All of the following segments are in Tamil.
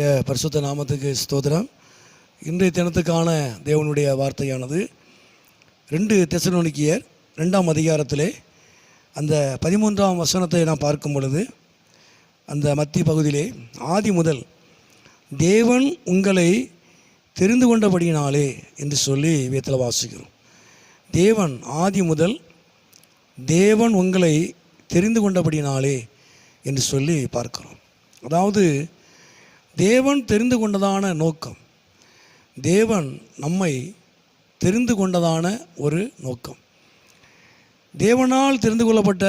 கர்த்தருடைய பரிசுத்த நாமத்துக்கு ஸ்தோத்திரம். இன்றைய தினத்துக்கான தேவனுடைய வார்த்தையானது 2 தெசலோனிக்கேயர் 2ஆம் அதிகாரத்திலே அந்த 13ஆம் வசனத்தை நாம் பார்க்கும் பொழுது, அந்த மத்திய பகுதியிலே ஆதி முதல் தேவன் உங்களை தெரிந்து கொண்டபடியினாலே என்று சொல்லி வேதத்தில் வாசிக்கிறோம். தேவன் ஆதி முதல் தேவன் உங்களை தெரிந்து கொண்டபடியினாலே என்று சொல்லி பார்க்கிறோம். அதாவது தேவன் தெரிந்து கொண்டதான நோக்கம், தேவன் நம்மை தெரிந்து கொண்டதான ஒரு நோக்கம், தேவனால் தெரிந்து கொள்ளப்பட்ட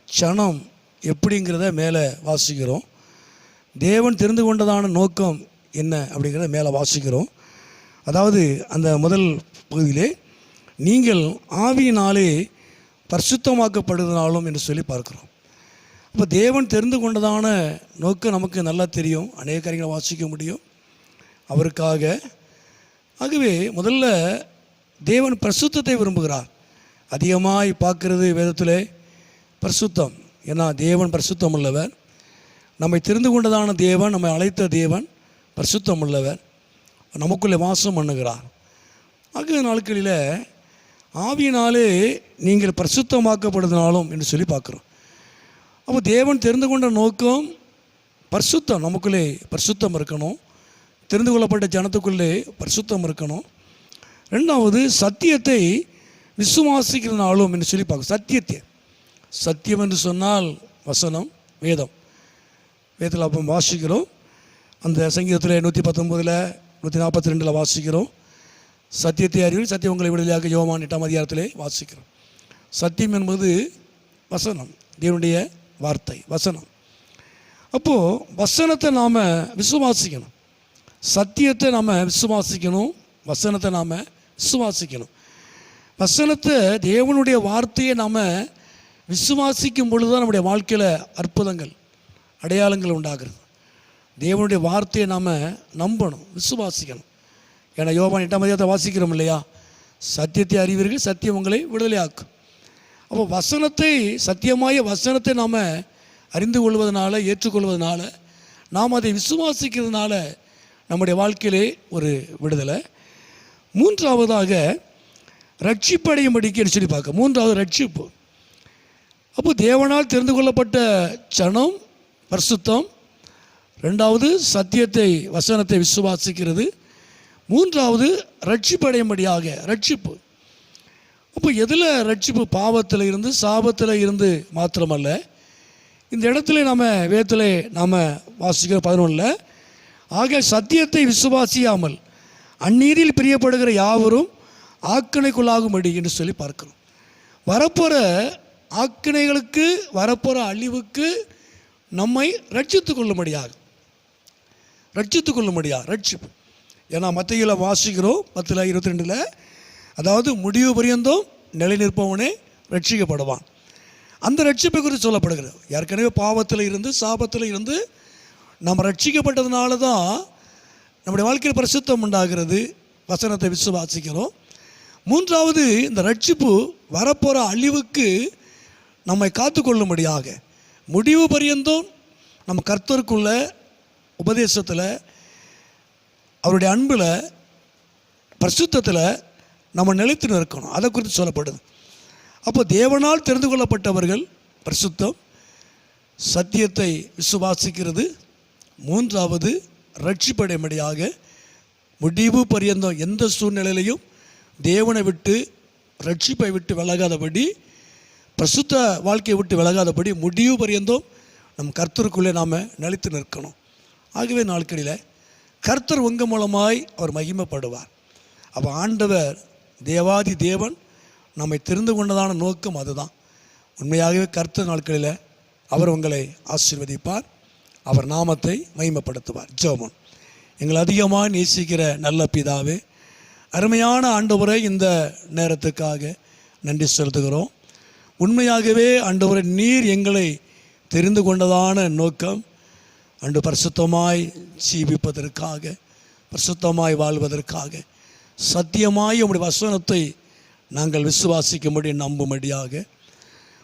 க்ஷணம் எப்படிங்கிறத மேலே வாசிக்கிறோம். தேவன் தெரிந்து கொண்டதான நோக்கம் என்ன அப்படிங்கிறத மேலே வாசிக்கிறோம். அதாவது அந்த முதல் பகுதியிலே நீங்கள் ஆவியினாலே பரிசுத்தமாக்கப்படுவதாலும் என்று சொல்லி பார்க்கிறோம். இப்போ தேவன் தெரிந்து கொண்டதான நோக்கம் நமக்கு நல்லா தெரியும், அநேக காரியங்களை வாசிக்க முடியும் அவருக்காக. ஆகவே முதல்ல தேவன் பரிசுத்தத்தை விரும்புகிறார். அதிகமாய் பார்க்கறது வேதத்திலே பரிசுத்தம். ஏன்னா தேவன் பரிசுத்தம் உள்ளவர், நம்மை தெரிந்து கொண்டதான தேவன், நம்மை அழைத்த தேவன் பரிசுத்தம் உள்ளவர், நமக்குள்ளே வாசம் பண்ணுகிறார். ஆகிய நாட்களில் ஆவியினாலே நீங்கள் பரிசுத்தமாக்கப்படுவதாலும் என்று சொல்லி பார்க்குறோம். அப்போ தேவன் தெரிந்து கொண்ட நோக்கம் பரிசுத்தம், நமக்குள்ளே பரிசுத்தம் இருக்கணும், தெரிந்து கொள்ளப்பட்ட ஜனத்துக்குள்ளே பரிசுத்தம் இருக்கணும். ரெண்டாவது சத்தியத்தை விசுவாசிக்கிறனாலும் என்று சொல்லி பார்க்க. சத்தியத்தை, சத்தியம் என்று சொன்னால் வசனம், வேதம். வேதத்தில் அப்போ வாசிக்கிறோம். அந்த சங்கீதத்தில் 119 142 வாசிக்கிறோம். சத்தியத்தை அறிவில் சத்தியம் உங்களை விடுதலையாக யோவான் 8ஆம் அதிகாரத்திலே வாசிக்கிறோம். சத்தியம் என்பது வசனம், தேவனுடைய வார்த்தை, வசனம். அப்போது வசனத்தை நாம் விசுவாசிக்கணும், சத்தியத்தை நாம் விசுவாசிக்கணும், வசனத்தை நாம் விசுவாசிக்கணும். வசனத்தை, தேவனுடைய வார்த்தையை நாம் விசுவாசிக்கும் பொழுது தான் நம்முடைய வாழ்க்கையில் அற்புதங்கள், அடையாளங்கள் உண்டாகிறது. தேவனுடைய வார்த்தையை நாம் நம்பணும், விசுவாசிக்கணும். ஏன்னா யோவான் 8ஆம் அதிகாரத்தை வாசிக்கிறோம் இல்லையா, சத்தியத்தை அறிவீர்கள் சத்தியம் உங்களை விடுதலையாக்கும். அப்போ வசனத்தை, சத்தியமாய வசனத்தை நாம் அறிந்து கொள்வதனால, ஏற்றுக்கொள்வதனால, நாம் அதை விசுவாசிக்கிறதுனால நம்முடைய வாழ்க்கையிலே ஒரு விடுதலை. மூன்றாவதாக ரட்சிப்படையும்படிக்கு சொல்லி பார்க்க. மூன்றாவது ரட்சிப்பு. அப்போ தேவனால் தெரிந்து கொள்ளப்பட்ட க்ஷணம் பரிசுத்தம், ரெண்டாவது சத்தியத்தை வசனத்தை விசுவாசிக்கிறது, மூன்றாவது ரட்சிப்படையும்படியாக ரட்சிப்பு. அப்போ எதில் ரட்சிப்பு? பாவத்தில் இருந்து, சாபத்தில் இருந்து மாத்திரமல்ல. இந்த இடத்துல நம்ம வேதத்தில் நாம் வாசிக்கிற 11 ஆக சத்தியத்தை விசுவாசியாமல் அந்நீதியில் பிரியப்படுகிற யாவரும் ஆக்கினைக்குள்ளாகும்படி என்று சொல்லி பார்க்கிறோம். வரப்போகிற ஆக்கினைகளுக்கு, வரப்போகிற அழிவுக்கு நம்மை ரட்சித்து கொள்ளும்படியாக ரட்சிப்பு. ஏன்னா மத்தேயுவில் வாசிக்கிறோம் 10:22, அதாவது முடிவு பரியந்தம் நிலை நிற்பவனே ரட்சிக்கப்படுவான். அந்த ரட்சிப்பை குறித்து சொல்லப்படுகிறது. ஏற்கனவே பாவத்தில் இருந்து, சாபத்தில் இருந்து நம்ம ரட்சிக்கப்பட்டதுனால தான் நம்முடைய வாழ்க்கையில் பரிசுத்தம் உண்டாகிறது, வசனத்தை விசுவாசிக்கிறோம். மூன்றாவது இந்த ரட்சிப்பு வரப்போகிற அழிவுக்கு நம்மை காத்துக்கொள்ளும்படியாக முடிவு பரியந்தம் நம்ம கர்த்தருக்குள்ள உபதேசத்தில், அவருடைய அன்பில், பரிசுத்தத்தில் நம்ம நிலைத்து நிற்கணும். அதை குறித்து சொல்லப்படுது. அப்போ தேவனால் தெரிந்து கொள்ளப்பட்டவர்கள் பரிசுத்தம், சத்தியத்தை விசுவாசிக்கிறது, மூன்றாவது ரட்சிப்படையும்படியாக முடிவு பரியந்தம் எந்த சூழ்நிலையிலையும் தேவனை விட்டு, ரட்சிப்பை விட்டு விலகாதபடி, பரிசுத்த வாழ்க்கையை விட்டு விலகாதபடி முடிவு பரியந்தம் நம் கர்த்தருக்குள்ளே நாம் நிலைத்து நிற்கணும். ஆகவே நாட்களில் கர்த்தர் உங்கள் மூலமாய் அவர் மகிமைப்படுவார். அப்போ ஆண்டவர், தேவாதி தேவன் நம்மை தெரிந்து கொண்டதான நோக்கம் அதுதான். உண்மையாகவே கர்த்தர் நாட்களில் அவர் உங்களை ஆசீர்வதிப்பார், அவர் நாமத்தை மகிமைப்படுத்துவார். ஜெபம். எங்களை அதிகமாக நேசிக்கிற நல்ல பிதாவே, அருமையான ஆண்டவரை இந்த நேரத்துக்காக நன்றி செலுத்துகிறோம். உண்மையாகவே ஆண்டவரை, நீர் எங்களை தெரிந்து கொண்டதான நோக்கம் அன்று பரிசுத்தமாய் ஜீவிப்பதற்காக, பரிசுத்தமாய் வாழ்வதற்காக, சத்தியமாய் உம்முடைய வசனத்தை நாங்கள் விசுவாசிக்கும்படி, நம்பும்படியாக,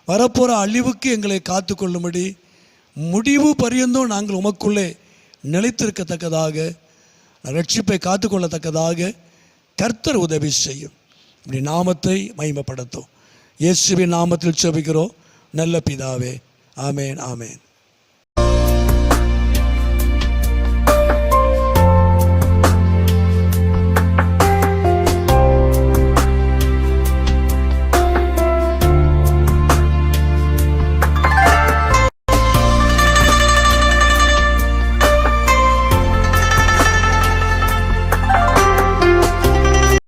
வரப்போகிற அழிவுக்கு எங்களை காத்து கொள்ளும்படி, முடிவு பரியந்தும் நாங்கள் உமக்குள்ளே நிலைத்திருக்கத்தக்கதாக, ரட்சிப்பை காத்துக்கொள்ளத்தக்கதாக கர்த்தர் உதவி செய்யும். இப்படி நாமத்தை மகிமைப்படுத்தும். இயேசுவின் நாமத்தில் ஜெபிக்கிறோம் நல்ல பிதாவே. ஆமேன், ஆமேன்.